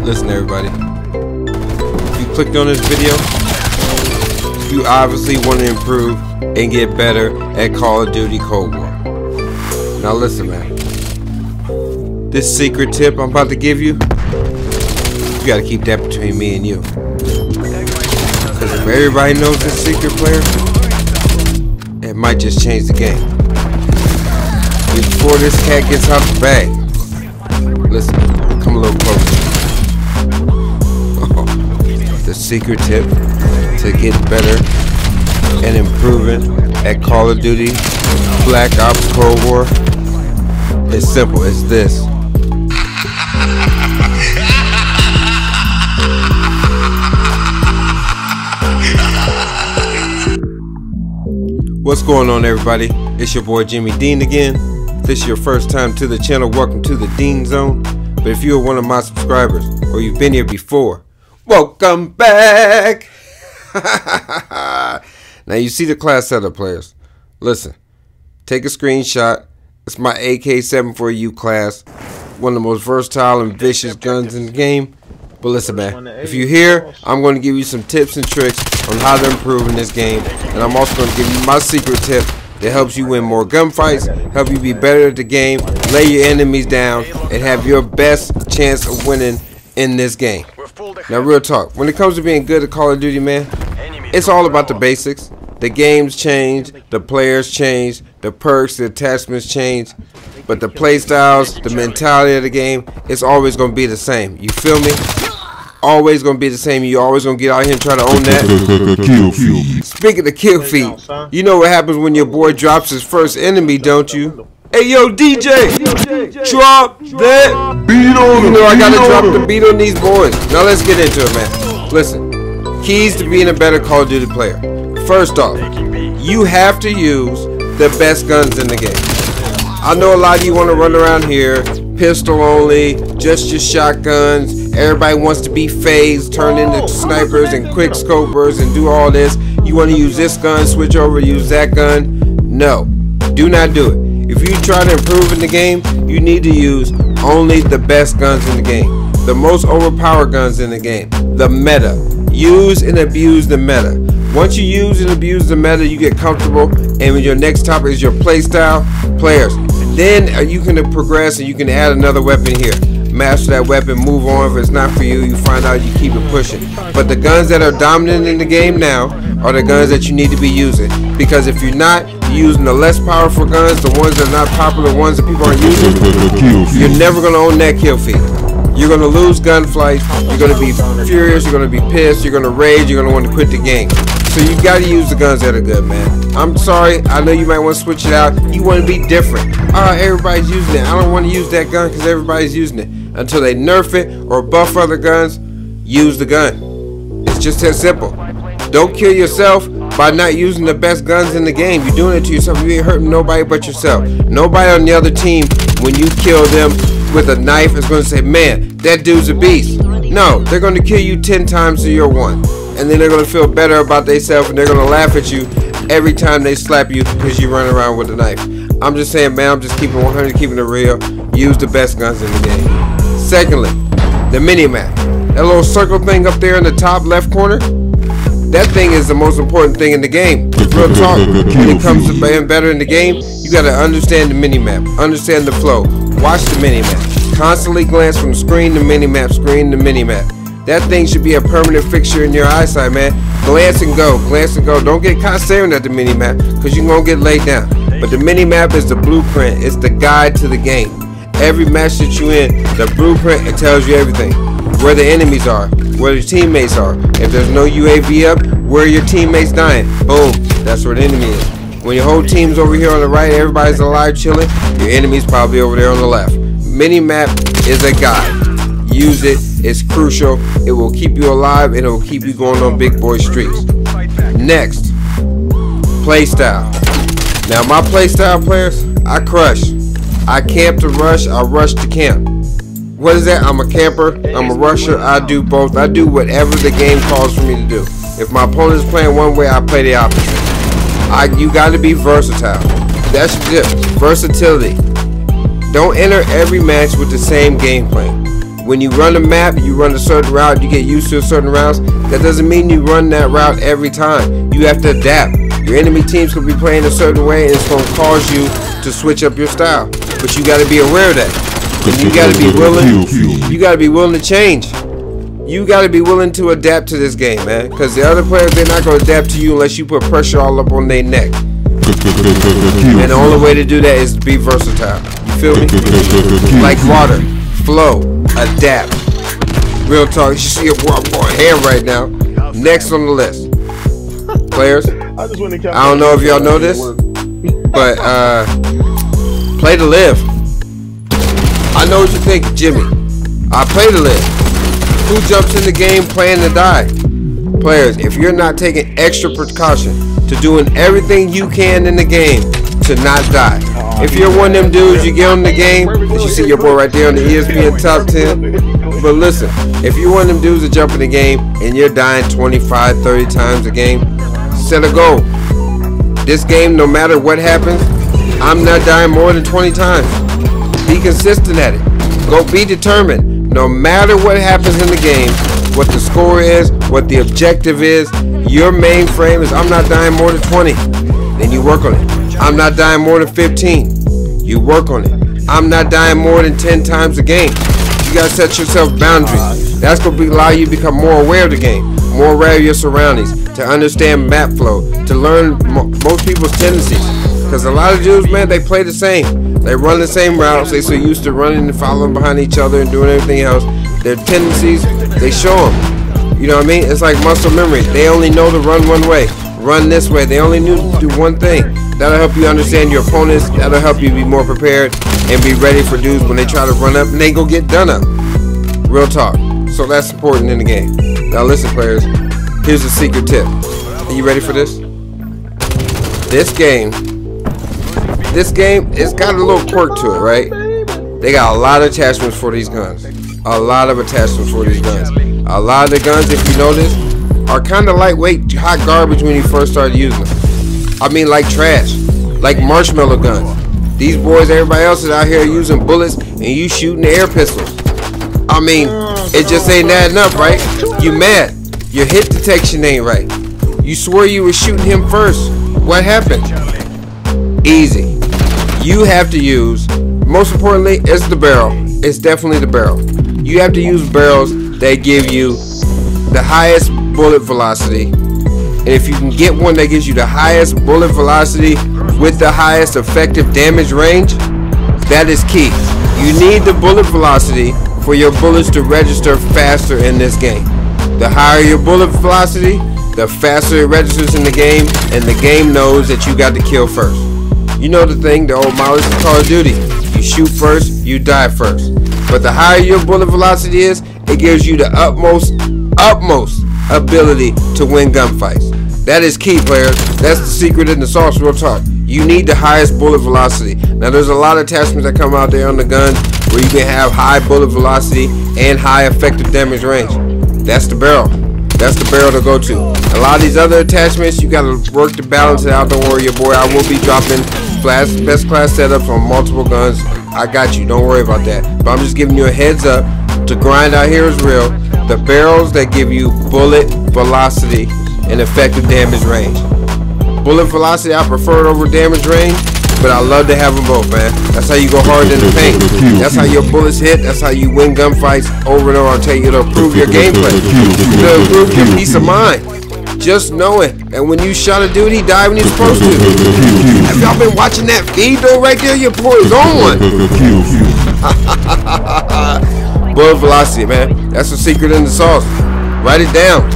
Listen, everybody. If you clicked on this video, you obviously want to improve and get better at Call of Duty Cold War. Now listen, man. This secret tip I'm about to give you, you gotta keep that between me and you. Because if everybody knows this secret, player, it might just change the game. Before this cat gets out the bag, listen, come a little closer. The secret tip to get better and improving at Call of Duty Black Ops Cold War is simple. It's this. What's going on, everybody? It's your boy Jimmy Dean again. If this is your first time to the channel, welcome to the Dean Zone. But if you're one of my subscribers or you've been here before, welcome back. Now you see the class setup, players. Listen, take a screenshot. It's my AK-74U class, one of the most versatile and vicious guns in the game. But listen, man, if you're here, I'm going to give you some tips and tricks on how to improve in this game. And I'm also going to give you my secret tip that helps you win more gunfights, help you be better at the game, lay your enemies down, and have your best chance of winning in this game. Now, real talk, when it comes to being good at Call of Duty, man, it's all about the basics. The games change, the players change, the perks, the attachments change, but the play styles, the mentality of the game, it's always going to be the same. You feel me? Always going to be the same. You always going to get out here and try to own that. Kill feed. Speaking of the kill feed, you know what happens when your boy drops his first enemy, don't you? Hey, yo, DJ, drop that beat on him. You know I got to drop the beat on these boys. Now let's get into it, man. Listen, keys to being a better Call of Duty player. First off, you have to use the best guns in the game. I know a lot of you want to run around here, pistol only, just your shotguns. Everybody wants to be phased, turn into snipers and quick scopers and do all this. You want to use this gun, switch over, use that gun. No, do not do it. If you try to improve in the game, you need to use only the best guns in the game. The most overpowered guns in the game. The meta. Use and abuse the meta. Once you use and abuse the meta, you get comfortable, and when your next topic is your playstyle, players, then you can progress and you can add another weapon here. Master that weapon, move on. If it's not for you, you find out, you keep it pushing. But the guns that are dominant in the game now are the guns that you need to be using. Because if you're not using the less powerful guns, the ones that are not popular, ones that people aren't using, you're never going to own that kill feed. You're going to lose gunfights, you're going to be furious, you're going to be pissed, you're going to rage, you're going to want to quit the game. So you got to use the guns that are good, man. I'm sorry, I know you might want to switch it out. You want to be different. Everybody's using it. I don't want to use that gun because everybody's using it. Until they nerf it or buff other guns, use the gun. It's just that simple. Don't kill yourself by not using the best guns in the game. You're doing it to yourself. You ain't hurting nobody but yourself. Nobody on the other team, when you kill them with a knife, is going to say, man, that dude's a beast. No, they're going to kill you 10 times to your one. And then they're going to feel better about themselves, and they're going to laugh at you every time they slap you because you run around with a knife. I'm just saying, man, I'm just keeping 100, keeping it real. Use the best guns in the game. Secondly, the mini-map. That little circle thing up there in the top left corner, that thing is the most important thing in the game. Real talk, when it comes to being better in the game, you got to understand the mini-map, understand the flow, watch the mini-map. Constantly glance from screen to mini-map, screen to mini-map. That thing should be a permanent fixture in your eyesight, man. Glance and go, glance and go. Don't get caught staring at the mini-map because you're going to get laid down. But the mini-map is the blueprint. It's the guide to the game. Every match that you're in, the blueprint, it tells you everything. Where the enemies are, where the teammates are. If there's no UAV up, where are your teammates dying? Boom, that's where the enemy is. When your whole team's over here on the right, everybody's alive chilling, your enemy's probably over there on the left. Mini-map is a guide. Use it. It's crucial. It will keep you alive and it will keep you going on big boy streets. Next, playstyle. Now my playstyle, players, I crush. I camp to rush, I rush to camp. What is that? I'm a camper, I'm a rusher, I do both. I do whatever the game calls for me to do. If my opponent's playing one way, I play the opposite. You got to be versatile. That's it. Versatility. Don't enter every match with the same game plan. When you run a map, you run a certain route, you get used to a certain routes. That doesn't mean you run that route every time. You have to adapt. Your enemy teams could be playing a certain way, and it's going to cause you to switch up your style. But you got to be aware of that. And you got to be willing. You got to be willing to change. You got to be willing to adapt to this game, man. Because the other players, they're not going to adapt to you unless you put pressure all up on their neck. And the only way to do that is to be versatile. You feel me? Like water, flow, adapt. Real talk. You see a boy hair right now. Next on the list, players. I don't know if y'all know this, but play to live. I know what you think, Jimmy. I play to live. Who jumps in the game playing to die? Players, if you're not taking extra precaution to doing everything you can in the game to not die. If you're one of them dudes, you get on the game, you see your boy right there on the ESPN top 10. But listen, if you're one of them dudes that jump in the game and you're dying 25, 30 times a game, set a goal. This game, no matter what happens, I'm not dying more than 20 times. Be consistent at it. Go be determined. No matter what happens in the game, what the score is, what the objective is, your main frame is I'm not dying more than 20. Then you work on it. I'm not dying more than 15. You work on it. I'm not dying more than 10 times a game. You gotta set yourself boundaries. That's gonna allow you to become more aware of the game, more aware of your surroundings, to understand map flow, to learn most people's tendencies. Because a lot of dudes, man, they play the same. They run the same routes. They so used to running and following behind each other and doing everything else. Their tendencies, they show them. You know what I mean? It's like muscle memory. They only know to run one way, run this way. They only knew to do one thing. That'll help you understand your opponents. That'll help you be more prepared and be ready for dudes when they try to run up and they go get done up. Real talk. So that's important in the game. Now listen, players. Here's a secret tip. Are you ready for this? This game, it's got a little quirk to it, right? They got a lot of attachments for these guns. A lot of attachments for these guns. A lot of the guns, if you notice, are kind of lightweight, hot garbage when you first start using them. I mean, like trash, like marshmallow guns. These boys, everybody else is out here using bullets and you shooting air pistols. I mean, it just ain't adding up, right? You mad. Your hit detection ain't right. You swore you were shooting him first. What happened? Easy. You have to use, most importantly, it's the barrel. It's definitely the barrel. You have to use barrels that give you the highest bullet velocity. And if you can get one that gives you the highest bullet velocity with the highest effective damage range, that is key. You need the bullet velocity for your bullets to register faster in this game. The higher your bullet velocity, the faster it registers in the game, and the game knows that you got to kill first. You know the thing, the old mileage of Call of Duty. You shoot first, you die first. But the higher your bullet velocity is, it gives you the utmost ability to win gunfights. That is key, players. That's the secret in the sauce, real talk. You need the highest bullet velocity. Now, there's a lot of attachments that come out there on the guns where you can have high bullet velocity and high effective damage range. That's the barrel. That's the barrel to go to. A lot of these other attachments, you gotta work to balance it out. Don't worry, your boy. I will be dropping best class setups on multiple guns. I got you. Don't worry about that. But I'm just giving you a heads up. To grind out here is real. The barrels that give you bullet velocity and effective damage range. Bullet velocity, I prefer it over damage range, but I love to have them both, man. That's how you go hard in the paint. That's how your bullets hit. That's how you win gunfights over and over. I'll tell you, it'll improve your gameplay. It'll improve your peace of mind. Just knowing that when you shot a dude, he died when he was supposed to. Have y'all been watching that feed though right there? Your boy is on one. Bullet velocity, man. That's the secret in the sauce. Write it down.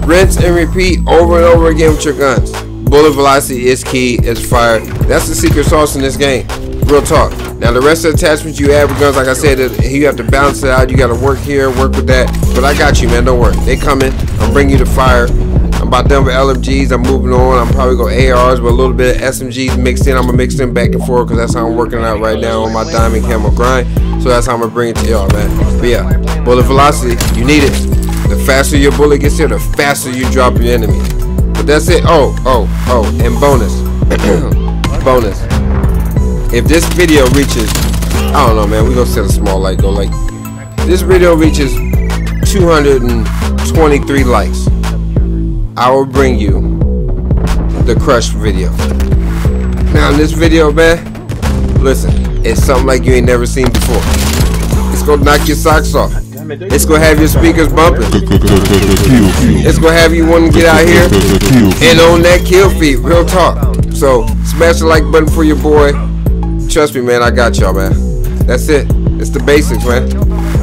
Rinse and repeat over and over again with your guns. Bullet velocity is key. It's fire. That's the secret sauce in this game. Real talk. Now the rest of the attachments you add with guns, like I said, you have to balance it out. You got to work here, work with that. But I got you, man. Don't worry. They coming. I'm bringing you the fire. I'm about done with LMGs. I'm moving on. I'm probably going ARs with a little bit of SMGs mixed in. I'm going to mix them back and forth because that's how I'm working out right now on my diamond camo grind. So that's how I'm going to bring it to y'all, man. But yeah, bullet velocity, you need it. The faster your bullet gets here, the faster you drop your enemy. But that's it. Oh, and bonus. Bonus. If this video reaches I don't know, man. We gonna set a small like goal. Like, this video reaches 223 likes, I will bring you the Crush video. Now in this video, man, listen, it's something like you ain't never seen before. It's gonna knock your socks off. It's gonna have your speakers bumping. It's gonna have you want to get out here and on that kill feed. Real talk. So smash the like button for your boy. Trust me, man, I got y'all, man. That's it. It's the basics, man.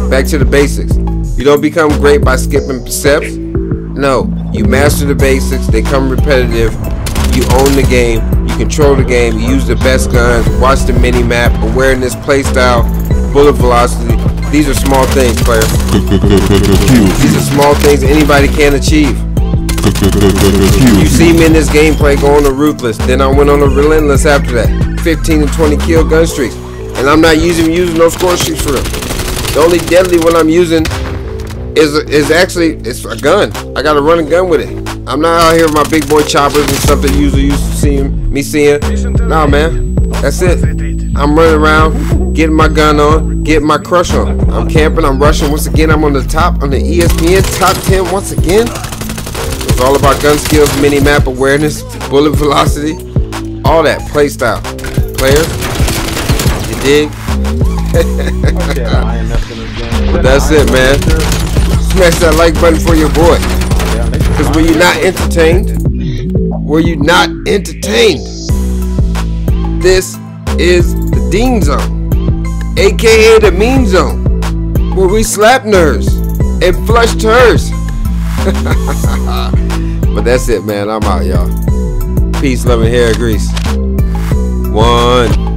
Back to the basics. You don't become great by skipping steps. No, you master the basics. They come repetitive. You own the game. You control the game. You use the best guns. Watch the mini map. Awareness, playstyle, bullet velocity. These are small things, player. These are small things anybody can achieve. You see me in this gameplay going to Ruthless. Then I went on a Relentless after that. 15 and 20 kill gun streaks. And I'm not using no score streaks for them. The only deadly one I'm using is actually, it's a gun. I gotta run a gun with it. I'm not out here with my big boy choppers and stuff that you usually used to see me seeing. Nah, man, that's it. I'm running around, getting my gun on, getting my crush on. I'm camping, I'm rushing. Once again, I'm on the top, on the ESPN top 10 once again. It's all about gun skills, mini map awareness, bullet velocity, all that play style. Player, you dig? But that's it, man. Smash that like button for your boy. Because were you not entertained? This is the Dean Zone, aka the Mean Zone, where we slap nerves and flush turds. But that's it, man. I'm out, y'all. Peace, love, and hair grease. One.